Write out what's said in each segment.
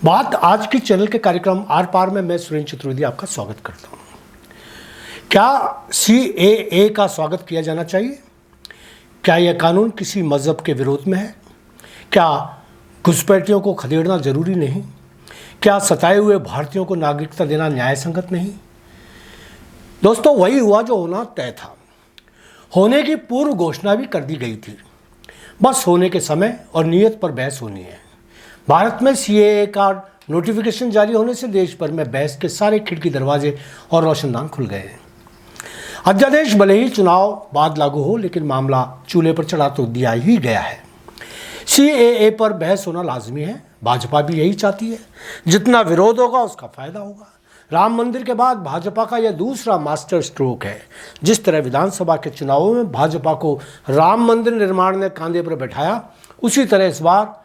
बात आज की चैनल के कार्यक्रम आर पार में मैं सुरेंद्र चतुर्वेदी आपका स्वागत करता हूं। क्या CAA का स्वागत किया जाना चाहिए? क्या यह कानून किसी मजहब के विरोध में है? क्या घुसपैठियों को खदेड़ना जरूरी नहीं? क्या सताए हुए भारतीयों को नागरिकता देना न्याय संगत नहीं? दोस्तों, वही हुआ जो होना तय था। होने की पूर्व घोषणा भी कर दी गई थी। बस होने के समय और नियत पर बहस होनी है। भारत में CAA का नोटिफिकेशन जारी होने से देश भर में बहस के सारे खिड़की दरवाजे और रोशनदान खुल गए हैं। अध्यादेश भले ही चुनाव बाद लागू हो, लेकिन मामला चूल्हे पर चढ़ा तो दिया ही गया है। CAA पर बहस होना लाजमी है। भाजपा भी यही चाहती है। जितना विरोध होगा उसका फायदा होगा। राम मंदिर के बाद भाजपा का यह दूसरा मास्टर स्ट्रोक है। जिस तरह विधानसभा के चुनावों में भाजपा को राम मंदिर निर्माण ने कंधे पर बैठाया, उसी तरह इस बार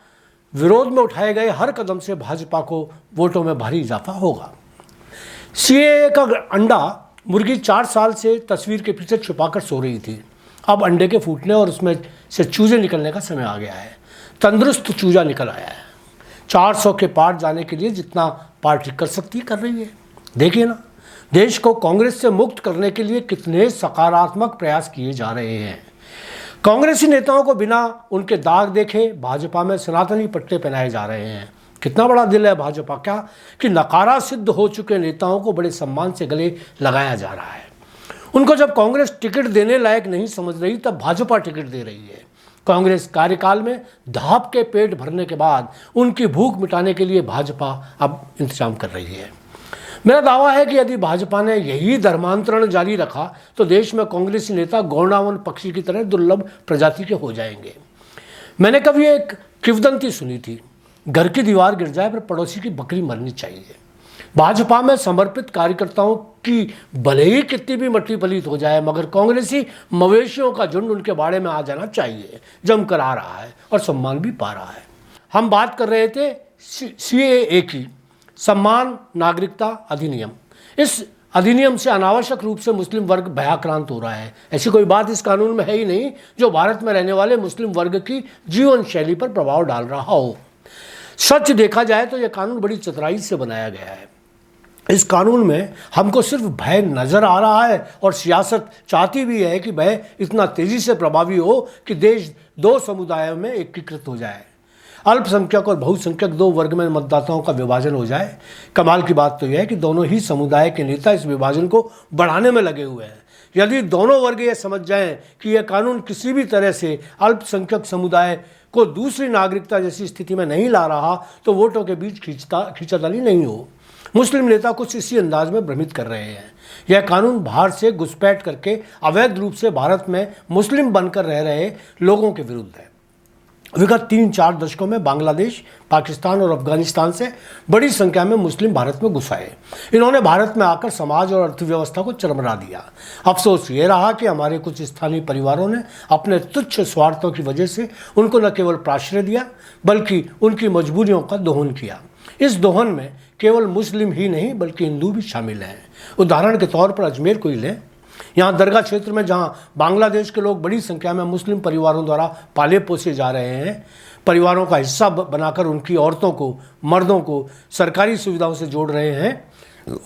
विरोध में उठाए गए हर कदम से भाजपा को वोटों में भारी इजाफा होगा। CAA का अंडा मुर्गी 4 साल से तस्वीर के पीछे छुपाकर सो रही थी। अब अंडे के फूटने और उसमें से चूजे निकलने का समय आ गया है। तंदुरुस्त चूजा निकल आया है। 400 के पार जाने के लिए जितना पार्टी कर सकती है कर रही है। देखिए ना, देश को कांग्रेस से मुक्त करने के लिए कितने सकारात्मक प्रयास किए जा रहे हैं। कांग्रेसी नेताओं को बिना उनके दाग देखे भाजपा में सनातनी पट्टे पहनाए जा रहे हैं। कितना बड़ा दिल है भाजपा का कि नकारा सिद्ध हो चुके नेताओं को बड़े सम्मान से गले लगाया जा रहा है। उनको जब कांग्रेस टिकट देने लायक नहीं समझ रही, तब भाजपा टिकट दे रही है। कांग्रेस कार्यकाल में धाप के पेट भरने के बाद उनकी भूख मिटाने के लिए भाजपा अब इंतजाम कर रही है। मेरा दावा है कि यदि भाजपा ने यही धर्मांतरण जारी रखा तो देश में कांग्रेसी नेता गौरवावन पक्षी की तरह दुर्लभ प्रजाति के हो जाएंगे। मैंने कभी एक किंवदंती सुनी थी, घर की दीवार गिर जाए पर पड़ोसी की बकरी मरनी चाहिए। भाजपा में समर्पित कार्यकर्ताओं की भले ही कितनी भी मट्टी पलीत हो जाए, मगर कांग्रेसी मवेशियों का झुंड उनके बाड़े में आ जाना चाहिए। जमकर आ रहा है और सम्मान भी पा रहा है। हम बात कर रहे थे CAA की, सम्मान नागरिकता अधिनियम। इस अधिनियम से अनावश्यक रूप से मुस्लिम वर्ग भयाक्रांत हो रहा है। ऐसी कोई बात इस कानून में है ही नहीं जो भारत में रहने वाले मुस्लिम वर्ग की जीवन शैली पर प्रभाव डाल रहा हो। सच देखा जाए तो यह कानून बड़ी चतुराई से बनाया गया है। इस कानून में हमको सिर्फ भय नजर आ रहा है और सियासत चाहती भी है कि भय इतना तेजी से प्रभावी हो कि देश 2 समुदायों में एकीकृत हो जाए। अल्पसंख्यक और बहुसंख्यक 2 वर्ग में मतदाताओं का विभाजन हो जाए। कमाल की बात तो यह है कि दोनों ही समुदाय के नेता इस विभाजन को बढ़ाने में लगे हुए हैं। यदि दोनों वर्ग ये समझ जाएं कि यह कानून किसी भी तरह से अल्पसंख्यक समुदाय को दूसरी नागरिकता जैसी स्थिति में नहीं ला रहा, तो वोटों के बीच खींचातानी नहीं हो। मुस्लिम नेता कुछ इसी अंदाज में भ्रमित कर रहे हैं। यह कानून बाहर से घुसपैठ करके अवैध रूप से भारत में मुस्लिम बनकर रह रहे लोगों के विरुद्ध है। विगत 3-4 दशकों में बांग्लादेश, पाकिस्तान और अफगानिस्तान से बड़ी संख्या में मुस्लिम भारत में घुस आए। इन्होंने भारत में आकर समाज और अर्थव्यवस्था को चरमरा दिया। अफसोस ये रहा कि हमारे कुछ स्थानीय परिवारों ने अपने तुच्छ स्वार्थों की वजह से उनको न केवल प्राश्रय दिया, बल्कि उनकी मजबूरियों का दोहन किया। इस दोहन में केवल मुस्लिम ही नहीं बल्कि हिंदू भी शामिल हैं। उदाहरण के तौर पर अजमेर को ही लें। यहाँ दरगाह क्षेत्र में जहाँ बांग्लादेश के लोग बड़ी संख्या में मुस्लिम परिवारों द्वारा पाले पोसे जा रहे हैं, परिवारों का हिस्सा बनाकर उनकी औरतों को, मर्दों को सरकारी सुविधाओं से जोड़ रहे हैं,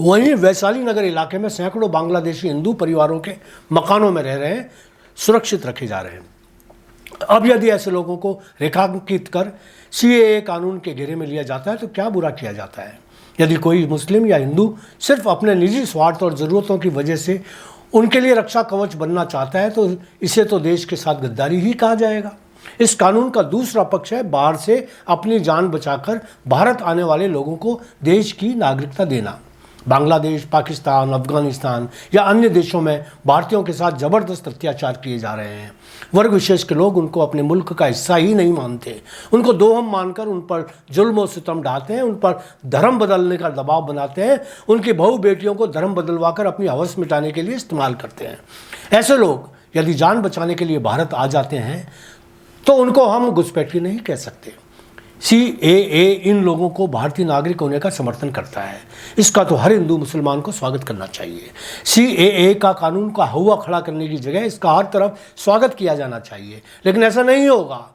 वहीं वैशाली नगर इलाके में सैकड़ों बांग्लादेशी हिंदू परिवारों के मकानों में रह रहे हैं, सुरक्षित रखे जा रहे हैं। अब यदि ऐसे लोगों को रेखांकित कर CAA कानून के घेरे में लिया जाता है तो क्या बुरा किया जाता है? यदि कोई मुस्लिम या हिंदू सिर्फ अपने निजी स्वार्थ और ज़रूरतों की वजह से उनके लिए रक्षा कवच बनना चाहता है तो इसे तो देश के साथ गद्दारी ही कहा जाएगा। इस कानून का दूसरा पक्ष है बाहर से अपनी जान बचाकर भारत आने वाले लोगों को देश की नागरिकता देना। बांग्लादेश, पाकिस्तान, अफगानिस्तान या अन्य देशों में भारतीयों के साथ ज़बरदस्त अत्याचार किए जा रहे हैं। वर्ग विशेष के लोग उनको अपने मुल्क का हिस्सा ही नहीं मानते। उनको दोहम मानकर उन पर जुल्म और सितम ढाते हैं, उन पर धर्म बदलने का दबाव बनाते हैं, उनकी बहू बेटियों को धर्म बदलवाकर अपनी हवस मिटाने के लिए इस्तेमाल करते हैं। ऐसे लोग यदि जान बचाने के लिए भारत आ जाते हैं तो उनको हम घुसपैठी नहीं कह सकते। CAA इन लोगों को भारतीय नागरिक होने का समर्थन करता है। इसका तो हर हिंदू मुसलमान को स्वागत करना चाहिए। CAA का कानून का हवा खड़ा करने की जगह इसका हर तरफ स्वागत किया जाना चाहिए। लेकिन ऐसा नहीं होगा।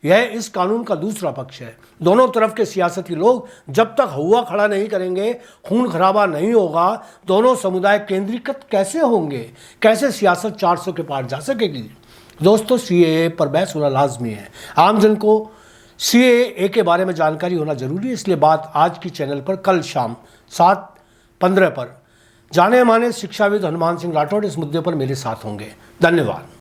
यह इस कानून का दूसरा पक्ष है। दोनों तरफ के सियासती लोग जब तक हुआ खड़ा नहीं करेंगे, खून खराबा नहीं होगा, दोनों समुदाय केंद्रीकृत कैसे होंगे, कैसे सियासत 400 के पार जा सकेगी। दोस्तों, सीएए पर बहस होना लाजमी है। आमजन को सीएए के बारे में जानकारी होना जरूरी है, इसलिए बात आज की चैनल पर कल शाम 7:15 पर जाने माने शिक्षाविद हनुमान सिंह राठौड़ इस मुद्दे पर मेरे साथ होंगे। धन्यवाद।